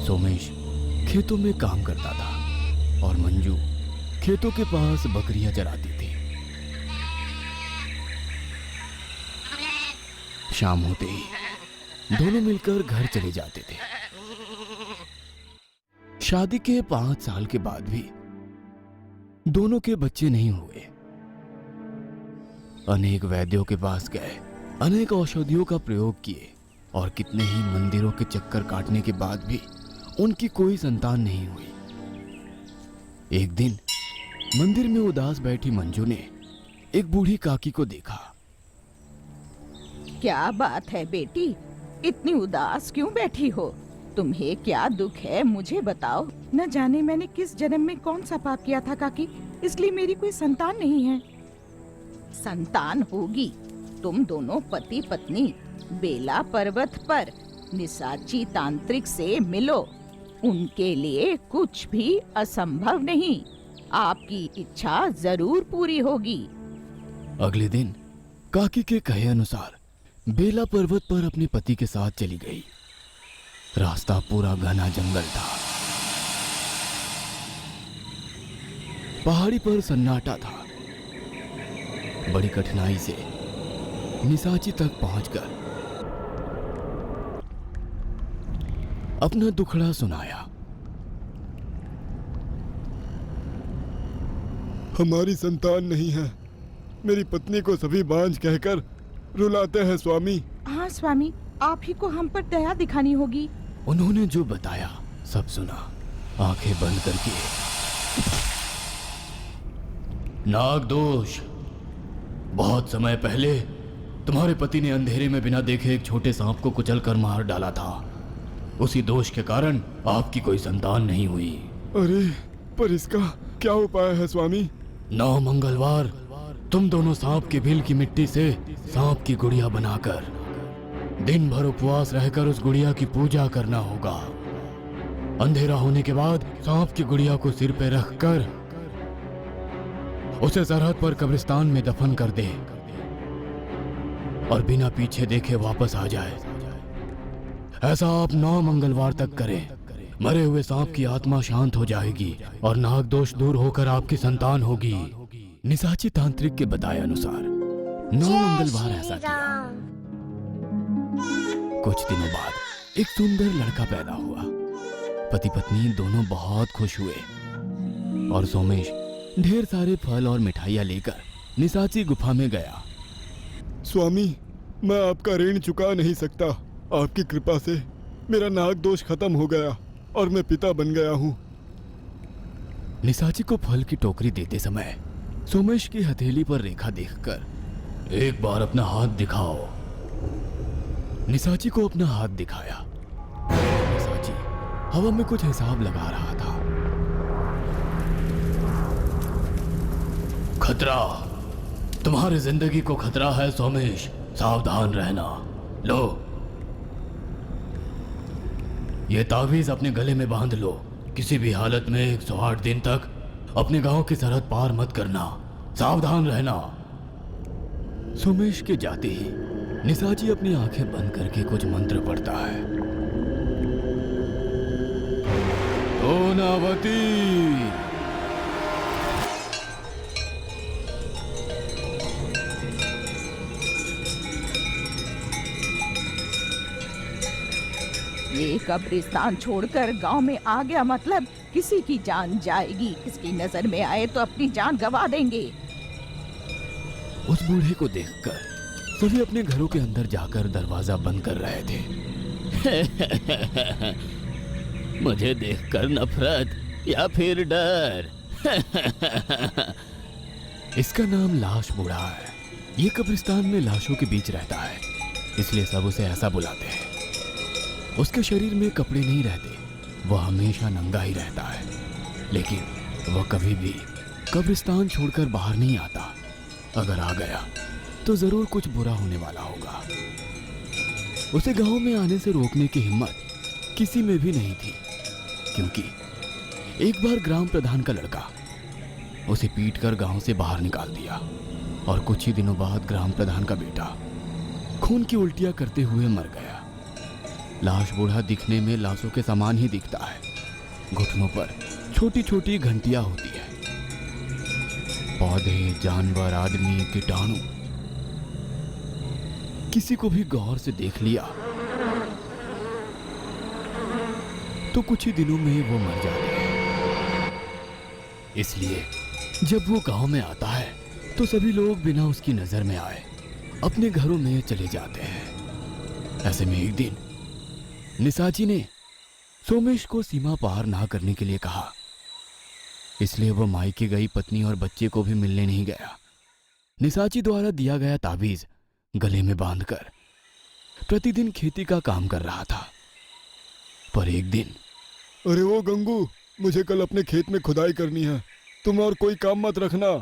सोमेश खेतों में काम करता था और मंजू खेतों के पास बकरियां चराती थी। शाम होते ही दोनों मिलकर घर चले जाते थे। शादी के 5 साल के बाद भी दोनों के बच्चे नहीं हुए। अनेक वैद्यों के पास गए, अनेक औषधियों का प्रयोग किए और कितने ही मंदिरों के चक्कर काटने के बाद भी उनकी कोई संतान नहीं हुई। एक दिन मंदिर में उदास बैठी मंजू ने एक बूढ़ी काकी को देखा। क्या बात है बेटी, इतनी उदास क्यों बैठी हो? तुम्हें क्या दुख है, मुझे बताओ। न जाने मैंने किस जन्म में कौन सा पाप किया था काकी, इसलिए मेरी कोई संतान नहीं है। संतान होगी। तुम दोनों पति पत्नी बेला पर्वत पर निसाची तांत्रिक से मिलो। उनके लिए कुछ भी असंभव नहीं। आपकी इच्छा जरूर पूरी होगी। अगले दिन काकी के कहे अनुसार बेला पर्वत पर अपने पति के साथ चली गई। रास्ता पूरा घना जंगल था। पहाड़ी पर सन्नाटा था। बड़ी कठिनाई से निसाची तक पहुंचकर अपना दुखड़ा सुनाया। हमारी संतान नहीं है। मेरी पत्नी को सभी बांझ कहकर रुलाते हैं स्वामी। हाँ स्वामी, आप ही को हम पर दया दिखानी होगी। उन्होंने जो बताया सब सुना, आंखें बंद करके। नागदोष, बहुत समय पहले तुम्हारे पति ने अंधेरे में बिना देखे एक छोटे सांप को कुचल कर मार डाला था। उसी दोष के कारण आपकी कोई संतान नहीं हुई। अरे, पर इसका क्या उपाय है स्वामी? 9 मंगलवार तुम दोनों सांप के बिल की मिट्टी से सांप की गुड़िया बनाकर दिन भर उपवास रहकर उस गुड़िया की पूजा करना होगा। अंधेरा होने के बाद सांप की गुड़िया को सिर पे रखकर उसे सरहद पर कब्रिस्तान में दफन कर दे और बिना पीछे देखे वापस आ जाए। ऐसा आप 9 मंगलवार तक करें। मरे हुए सांप की आत्मा शांत हो जाएगी और नाग दोष दूर होकर आपकी संतान होगी। निसाची तांत्रिक के बताए अनुसार 9 मंगलवार ऐसा किया। कुछ दिनों बाद एक सुंदर लड़का पैदा हुआ। पति पत्नी दोनों बहुत खुश हुए और सोमेश ढेर सारे फल और मिठाइयां लेकर निसाची गुफा में गया। स्वामी, मैं आपका ऋण चुका नहीं सकता। आपकी कृपा से मेरा नाग दोष खत्म हो गया और मैं पिता बन गया हूँ। निसाची को फल की टोकरी देते समय सोमेश की हथेली पर रेखा देखकर एक बार अपना हाथ दिखाओ। निसाची को अपना हाथ दिखाया। निसाची हवा में कुछ हिसाब लगा रहा था। खतरा, तुम्हारी जिंदगी को खतरा है सोमेश, सावधान रहना। लो, ये तावीज अपने गले में बांध लो। किसी भी हालत में 108 दिन तक अपने गांव की सरहद पार मत करना। सावधान रहना। सोमेश के जाते ही निसाची अपनी आंखें बंद करके कुछ मंत्र पढ़ता है। ओ नावती, ये कब्रिस्तान छोड़कर गांव में आ गया मतलब किसी की जान जाएगी। इसकी नजर में आए तो अपनी जान गंवा देंगे। उस बूढ़े को देखकर सभी अपने घरों के अंदर जाकर दरवाजा बंद कर रहे थे। मुझे देखकर नफरत या फिर डर। इसका नाम लाश बूढ़ा है। ये कब्रिस्तान में लाशों के बीच रहता है, इसलिए सब उसे ऐसा बुलाते हैं। उसके शरीर में कपड़े नहीं रहते, वह हमेशा नंगा ही रहता है, लेकिन वह कभी भी कब्रिस्तान छोड़कर बाहर नहीं आता। अगर आ गया तो जरूर कुछ बुरा होने वाला होगा। उसे गांव में आने से रोकने की हिम्मत किसी में भी नहीं थी, क्योंकि एक बार ग्राम प्रधान का लड़का उसे पीटकर गांव से बाहर निकाल दिया और कुछ ही दिनों बाद ग्राम प्रधान का बेटा खून की उल्टियां करते हुए मर गया। लाश बूढ़ा दिखने में लाशों के समान ही दिखता है। घुटनों पर छोटी छोटी घंटियां होती है। पौधे, जानवर, आदमी, कीटाणु, किसी को भी गौर से देख लिया तो कुछ ही दिनों में वो मर जाते हैं। इसलिए जब वो गांव में आता है तो सभी लोग बिना उसकी नजर में आए अपने घरों में चले जाते हैं। ऐसे में एक दिन निसाची ने सोमेश को सीमा पार ना करने के लिए कहा। इसलिए वो मायके गई पत्नी और बच्चे को भी मिलने नहीं गया। निसाची द्वारा दिया गया ताबीज गले में बांधकर प्रतिदिन खेती का काम कर रहा था। पर एक दिन, अरे वो गंगू, मुझे कल अपने खेत में खुदाई करनी है, तुम और कोई काम मत रखना।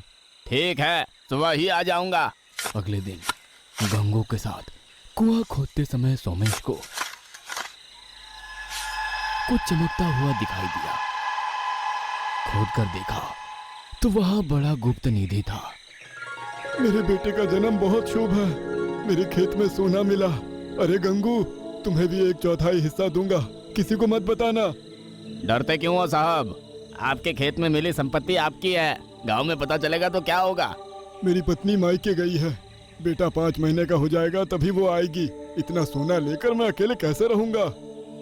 ठीक है, सुबह ही आ जाऊंगा। अगले दिन गंगू के साथ कुआं खोदते समय सोमेश को कुछ चमकता हुआ दिखाई दिया। खोद कर देखा तो वहां बड़ा गुप्त निधि था। मेरे बेटे का जन्म बहुत शुभ है, मेरे खेत में सोना मिला। अरे गंगू, तुम्हें भी 1/4 हिस्सा दूंगा, किसी को मत बताना। डरते क्यों हो साहब? आपके खेत में मिली संपत्ति आपकी है, गांव में पता चलेगा तो क्या होगा? मेरी पत्नी मायके गई है, बेटा 5 महीने का हो जाएगा तभी वो आएगी। इतना सोना लेकर मैं अकेले कैसे रहूंगा?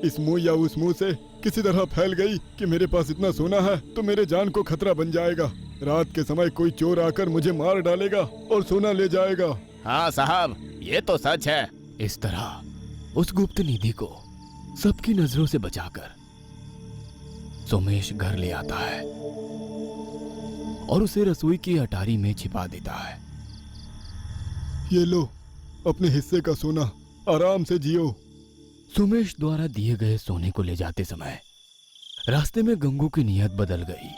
इस मुंह या उस मुंह से किसी तरह फैल गई कि मेरे पास इतना सोना है तो मेरे जान को खतरा बन जाएगा। रात के समय कोई चोर आकर मुझे मार डालेगा और सोना ले जाएगा। हाँ साहब, ये तो सच है। इस तरह उस गुप्त निधि को सबकी नजरों से बचाकर सोमेश घर ले आता है और उसे रसोई की अटारी में छिपा देता है। ये लो अपने हिस्से का सोना, आराम से जियो। सोमेश द्वारा दिए गए सोने को ले जाते समय रास्ते में गंगू की नीयत बदल गई।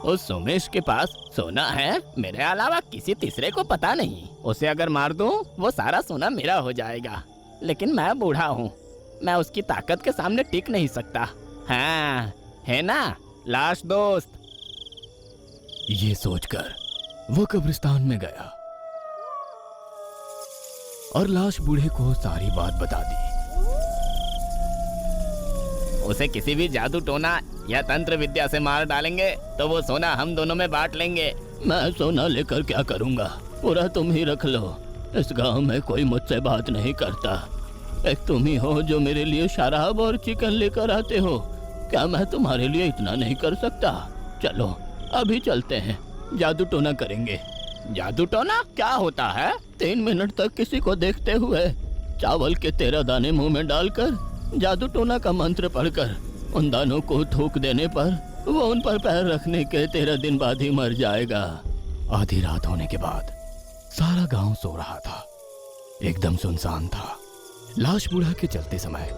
उस सोमेश के पास सोना है, मेरे अलावा किसी तीसरे को पता नहीं। उसे अगर मार दूं, वो सारा सोना मेरा हो जाएगा। लेकिन मैं बूढ़ा हूँ, मैं उसकी ताकत के सामने टिक नहीं सकता। हाँ, है ना लाश दोस्त? ये सोचकर वो कब्रिस्तान में गया और लाश बूढ़े को सारी बात बता दी। उसे किसी भी जादू टोना या तंत्र विद्या से मार डालेंगे तो वो सोना हम दोनों में बांट लेंगे। मैं सोना लेकर क्या करूंगा? पूरा तुम ही रख लो। इस गांव में कोई मुझसे बात नहीं करता। एक तुम ही हो जो मेरे लिए शराब और चिकन लेकर आते हो। क्या मैं तुम्हारे लिए इतना नहीं कर सकता? चलो अभी चलते हैं, जादू टोना करेंगे। जादू टोना क्या होता है? 3 मिनट तक किसी को देखते हुए चावल के 13 दाने मुंह में डालकर जादू टोना का मंत्र पढ़कर उन दानों को थूक देने पर वो उन पर पैर रखने के 13 दिन बाद ही मर जाएगा। आधी रात होने के बाद सारा गांव सो रहा था, एकदम सुनसान था। लाश बूढ़ा के चलते समय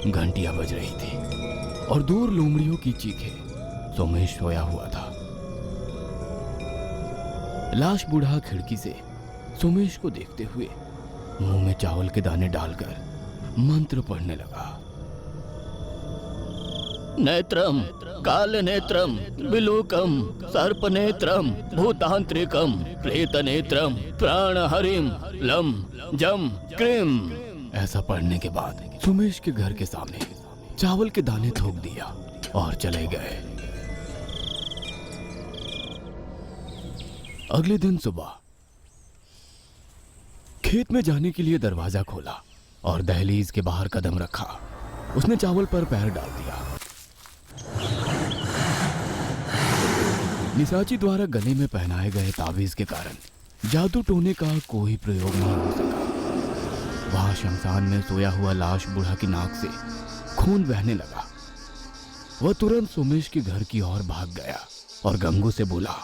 घंटियां बज रही थी और दूर लोमड़ियों की चीखें। सोमेश सोया हुआ था। लाश बूढ़ा खिड़की से सोमेश को देखते हुए मुंह में चावल के दाने डालकर मंत्र पढ़ने लगा। नेत्रम काल नेत्रम बिलूकम सर्प नेत्रम भूतांत्रिकम प्रेत नेत्रम प्राण हरिम लम जम क्रीम। ऐसा पढ़ने के बाद सोमेश के घर के सामने चावल के दाने थोक दिया और चले गए। अगले दिन सुबह खेत में जाने के लिए दरवाजा खोला और दहलीज के बाहर कदम रखा। उसने चावल पर पैर डाल दिया। निसाची द्वारा गले में पहनाए गए ताबीज के कारण जादू टोने का कोई प्रयोग नहीं हो सका। वहां शमशान में सोया हुआ लाश बूढ़ा की नाक से खून बहने लगा। वह तुरंत सोमेश के घर की ओर भाग गया और गंगू से बोला,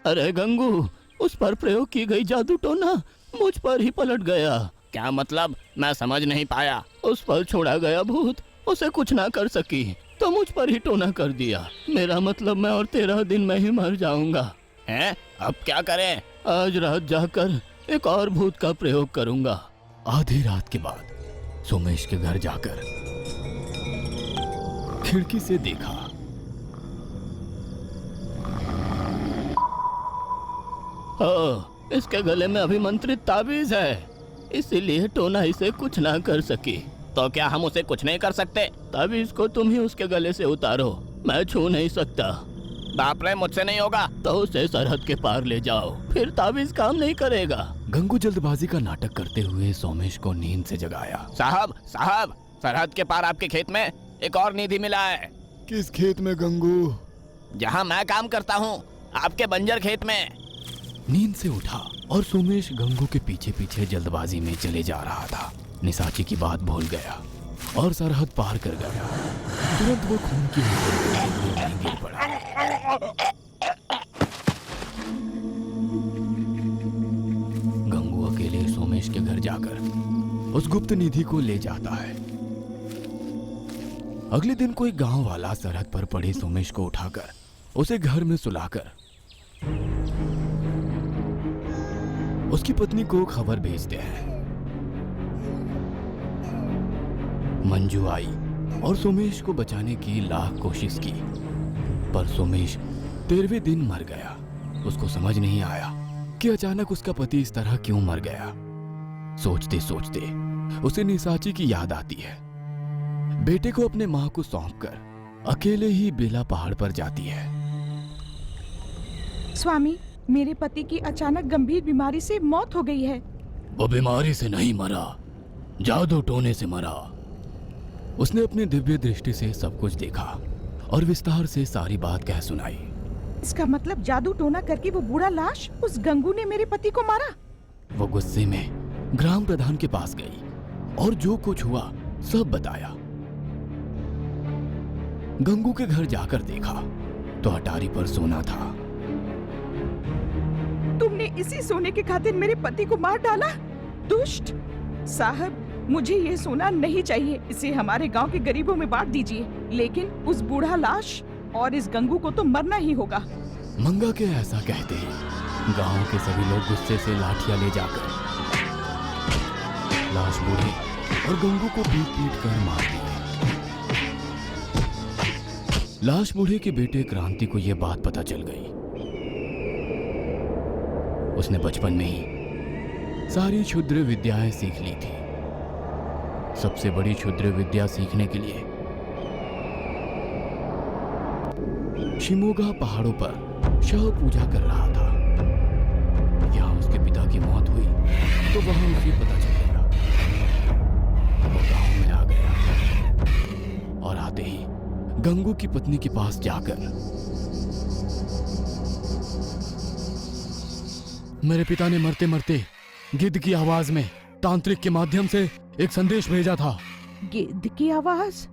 अरे गंगू, उस पर प्रयोग की गई जादू टोना मुझ पर ही पलट गया। क्या मतलब? मैं समझ नहीं पाया। उस पर छोड़ा गया भूत उसे कुछ ना कर सकी तो मुझ पर ही टोना कर दिया। मेरा मतलब मैं और 13 दिन में ही मर जाऊंगा। हैं? अब क्या करें? आज रात जाकर एक और भूत का प्रयोग करूंगा। आधी रात के बाद सोमेश के घर जाकर खिड़की से देखा इसके गले में अभिमंत्रित ताबीज है, इसीलिए टोना इसे कुछ ना कर सकी। तो क्या हम उसे कुछ नहीं कर सकते? ताबीज को तुम ही उसके गले से उतारो, मैं छू नहीं सकता। बाप रे, मुझसे नहीं होगा। तो उसे सरहद के पार ले जाओ, फिर ताबीज काम नहीं करेगा। गंगू जल्दबाजी का नाटक करते हुए सोमेश को नींद से जगाया। साहब साहब, सरहद के पार आपके खेत में एक और निधि मिला है। किस खेत में गंगू? जहाँ मैं काम करता हूँ, आपके बंजर खेत में। नींद से उठा और सोमेश गंगू के पीछे पीछे जल्दबाजी में चले जा रहा था। निसाची की बात भूल गया और सरहद पार कर गया। तुरंत वो खून की होटल में गिर पड़ा। गंगू अकेले सोमेश के घर जाकर उस गुप्त निधि को ले जाता है। अगले दिन कोई गांव वाला सरहद पर पड़े सोमेश को उठाकर उसे घर में सुलाकर उसकी पत्नी को खबर भेजते हैं। मंजू आई और सोमेश को बचाने की लाख कोशिश की, पर सोमेश 13वें दिन मर गया। उसको समझ नहीं आया कि अचानक उसका पति इस तरह क्यों मर गया। सोचते सोचते उसे निसाची की याद आती है। बेटे को अपने मां को सौंपकर अकेले ही बेला पहाड़ पर जाती है। स्वामी, मेरे पति की अचानक गंभीर बीमारी से मौत हो गई है। वो बीमारी से नहीं मरा, जादू टोने से मरा। उसने अपनी दिव्य दृष्टि से सब कुछ देखा और विस्तार से सारी बात कह सुनाई। इसका मतलब जादू टोना करके वो बूढ़ा लाश उस गंगू ने मेरे पति को मारा। वो गुस्से में ग्राम प्रधान के पास गई और जो कुछ हुआ सब बताया। गंगू के घर जाकर देखा तो अटारी पर सोना था। तुमने इसी सोने के खातिर मेरे पति को मार डाला, दुष्ट। साहब, मुझे ये सोना नहीं चाहिए। इसे हमारे गांव के गरीबों में बांट दीजिए, लेकिन उस बूढ़ा लाश और इस गंगू को तो मरना ही होगा। मंगा के ऐसा कहते ही गांव के सभी लोग गुस्से से लाठियां ले जाकर लाश बूढ़े और गंगू को पीट पीट कर मार दिए। लाश बूढ़े के बेटे क्रांति को यह बात पता चल गई। उसने बचपन में ही सारी क्षुद्र विद्याएं सीख ली थी। सबसे बड़ी क्षुद्र विद्या सीखने के लिए शिमोगा पहाड़ों पर शव पूजा कर रहा था। यहां उसके पिता की मौत हुई तो वहां उसे पता चल गया। वो गांव में आ गया और आते ही गंगू की पत्नी के पास जाकर, मेरे पिता ने मरते मरते गिद्ध की आवाज में तांत्रिक के माध्यम से एक संदेश भेजा था। गिद्ध की आवाज?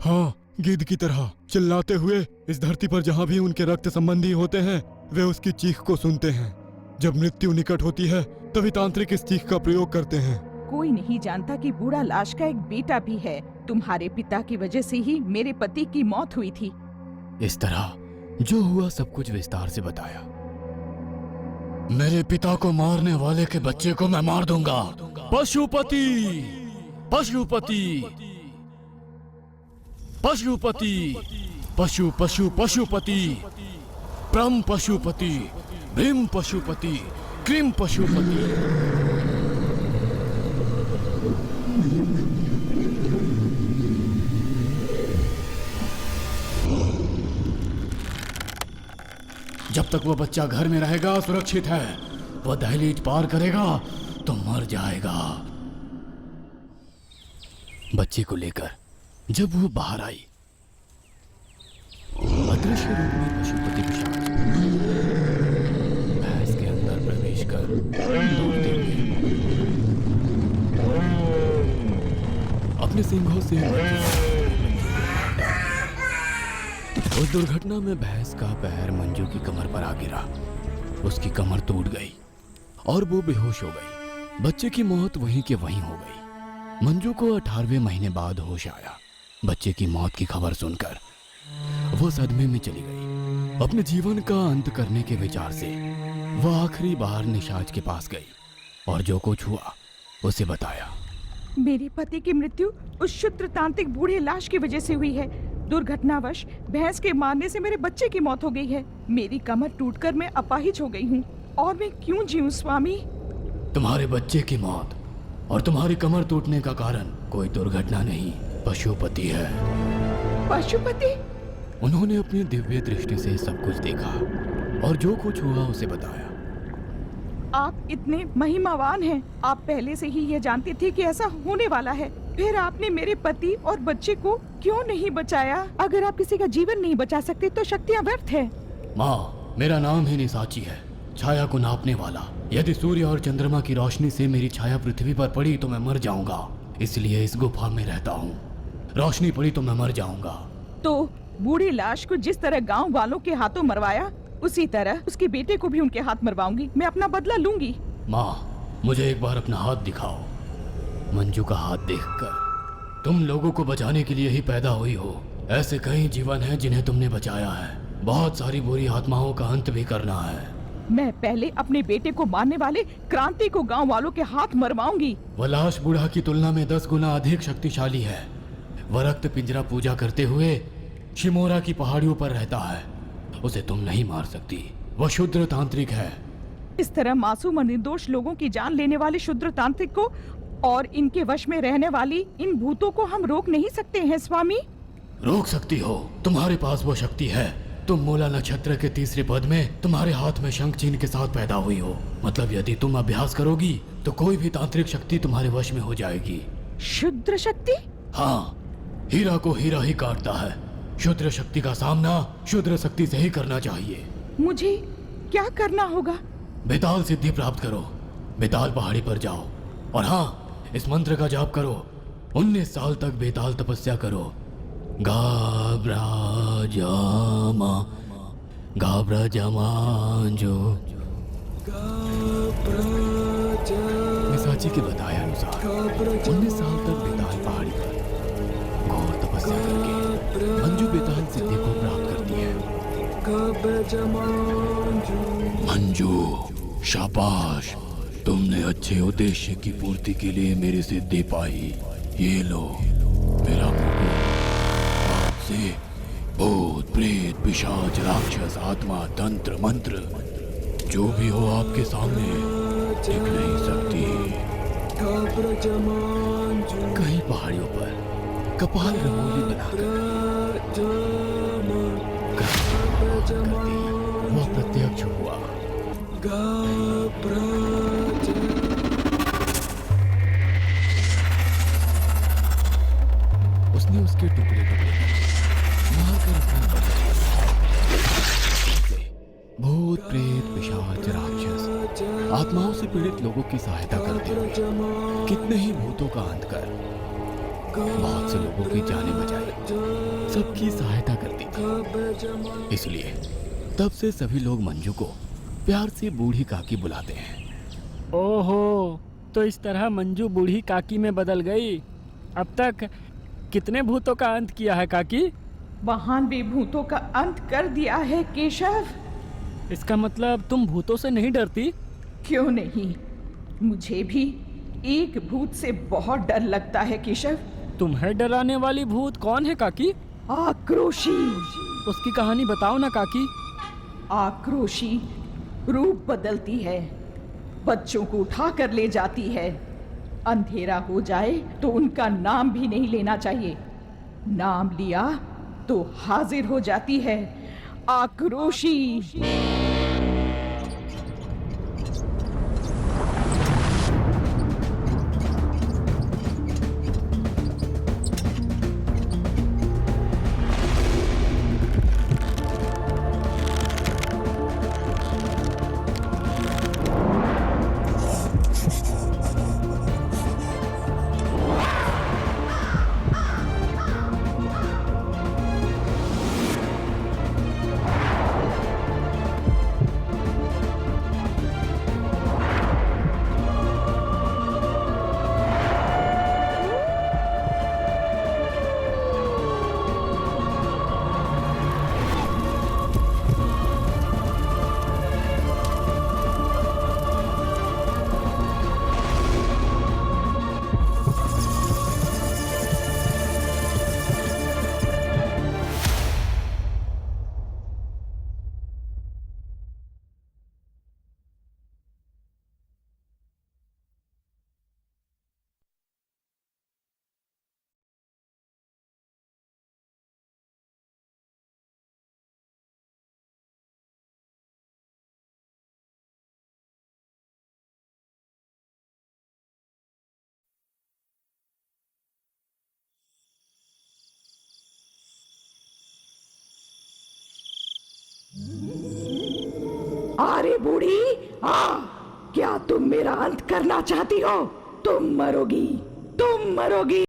हाँ, गिद्ध की तरह चिल्लाते हुए इस धरती पर जहाँ भी उनके रक्त संबंधी होते हैं वे उसकी चीख को सुनते हैं। जब मृत्यु निकट होती है तभी तांत्रिक इस चीख का प्रयोग करते हैं। कोई नहीं जानता कि बूढ़ा लाश का एक बेटा भी है। तुम्हारे पिता की वजह से ही मेरे पति की मौत हुई थी। इस तरह जो हुआ सब कुछ विस्तार से बताया। मेरे पिता को मारने वाले के बच्चे को मैं मार दूंगा। पशुपति, पशुपति, पशुपति, पशु पशु पशुपति, प्रम पशुपति, भीम पशुपति, क्रीम पशुपति। जब तक वो बच्चा घर में रहेगा सुरक्षित है। वो दहलीज पार करेगा तो मर जाएगा। बच्चे को लेकर जब वो बाहर आई, अदृश्य रूप में पशुपति पिशाच भैंस के अंदर प्रवेश कर दौड़ते हुए अपने सिंघों से उस दुर्घटना में भैंस का पैर मंजू की कमर पर आ गिरा। उसकी कमर टूट गई और वो बेहोश हो गई। बच्चे की मौत वहीं के वहीं हो गई। मंजू को 18वें महीने बाद होश आया। बच्चे की मौत की खबर सुनकर वो सदमे में चली गई। अपने जीवन का अंत करने के विचार से वो आखिरी बार निशाच के पास गई और जो कुछ हुआ उसे बताया। मेरे पति की मृत्यु उस क्षुद्र तांत्रिक बूढ़े लाश की वजह से हुई है। दुर्घटनावश भैंस के मारने से मेरे बच्चे की मौत हो गई है। मेरी कमर टूटकर मैं अपाहिज हो गई हूँ और मैं क्यों जीऊं स्वामी? तुम्हारे बच्चे की मौत और तुम्हारी कमर टूटने का कारण कोई दुर्घटना नहीं, पशुपति है। पशुपति? उन्होंने अपनी दिव्य दृष्टि से सब कुछ देखा और जो कुछ हुआ उसे बताया। आप इतने महिमावान हैं। आप पहले से ही ये जानते थे कि ऐसा होने वाला है, फिर आपने मेरे पति और बच्चे को क्यों नहीं बचाया? अगर आप किसी का जीवन नहीं बचा सकते तो शक्तियाँ व्यर्थ है। माँ, मेरा नाम ही निसाची है, छाया को नापने वाला। यदि सूर्य और चंद्रमा की रोशनी से मेरी छाया पृथ्वी पर पड़ी तो मैं मर जाऊंगा, इसलिए इस गुफा में रहता हूँ। रोशनी पड़ी तो मैं मर जाऊंगा। तो बूढ़ी लाश को जिस तरह गांव वालों के हाथों मरवाया, उसी तरह उसके बेटे को भी उनके हाथ मरवाऊंगी। मैं अपना बदला लूंगी। माँ, मुझे एक बार अपना हाथ दिखाओ। मंजू का हाथ देखकर तुम लोगों को बचाने के लिए ही पैदा हुई हो। ऐसे कई जीवन हैं जिन्हें तुमने बचाया है। बहुत सारी बुरी आत्माओं का अंत भी करना है। मैं पहले अपने बेटे को मारने वाले क्रांति को गांव वालों के हाथ मरवाऊंगी। वह लाश बूढ़ा की तुलना में 10 गुना अधिक शक्तिशाली है। वह रक्त पिंजरा पूजा करते हुए शिमोरा की पहाड़ियों पर रहता है। उसे तुम नहीं मार सकती। वह शूद्र तांत्रिक है। इस तरह मासूम और निर्दोष लोगों की जान लेने वाले शूद्र तांत्रिक को और इनके वश में रहने वाली इन भूतों को हम रोक नहीं सकते हैं स्वामी? रोक सकती हो, तुम्हारे पास वो शक्ति है। तुम मूला नक्षत्र के तीसरे पद में तुम्हारे हाथ में शंख चिन्ह के साथ पैदा हुई हो। मतलब यदि तुम अभ्यास करोगी तो कोई भी तांत्रिक शक्ति तुम्हारे वश में हो जाएगी। शुद्र शक्ति? हाँ, हीरा को हीरा ही काटता है। शुद्र शक्ति का सामना शुद्र शक्ति से ही करना चाहिए। मुझे क्या करना होगा? बेताल सिद्धि प्राप्त करो। बेताल पहाड़ी पर जाओ और हाँ, इस मंत्र का जाप करो। 19 साल तक बेताल तपस्या करो। गाब्रा जामांजो। निसाची के बताए अनुसार 19 साल तक बेताल पहाड़ी पर घोर तपस्या करके मंजू बेताल सिद्धि को प्राप्त करती है। मंजू, शाबाश, तुमने अच्छे उद्देश्य की पूर्ति के लिए मेरी सिद्धि पाई। ये लो मेरा मुकुट। आपसे भूत प्रेत पिशाच राक्षस आत्मा तंत्र मंत्र जो भी हो आपके सामने टिक नहीं सकती। कई पहाड़ियों पर कपाल रंगोली बनाकर वो प्रत्यक्ष हुआ। उसने उसके टुकड़े टुकड़े मारकर अपना बदला से भूत प्रेत पिशाच राक्षस आत्माओं से पीड़ित लोगों की सहायता करते हुए कितने ही भूतों का अंत कर बहुत से लोगों की जानें बचाई, सबकी सहायता करती थी। इसलिए तब से सभी लोग मंजू को प्यार से बूढ़ी काकी बुलाते हैं। ओहो, तो इस तरह मंजू बूढ़ी काकी में बदल गई। अब तक कितने भूतों का अंत किया है काकी? महान भी भूतों का अंत कर दिया है केशव। इसका मतलब तुम भूतों से नहीं डरती? क्यों नहीं, मुझे भी एक भूत से बहुत डर लगता है केशव। तुम्हें डराने वाली भूत कौन है काकी? आक्रोशी। उसकी कहानी बताओ ना काकी। आक्रोशी रूप बदलती है, बच्चों को उठा कर ले जाती है। अंधेरा हो जाए तो उनका नाम भी नहीं लेना चाहिए। नाम लिया तो हाजिर हो जाती है। आक्रोशी। अरे बूढ़ी, क्या तुम मेरा अंत करना चाहती हो? तुम मरोगी, तुम मरोगी।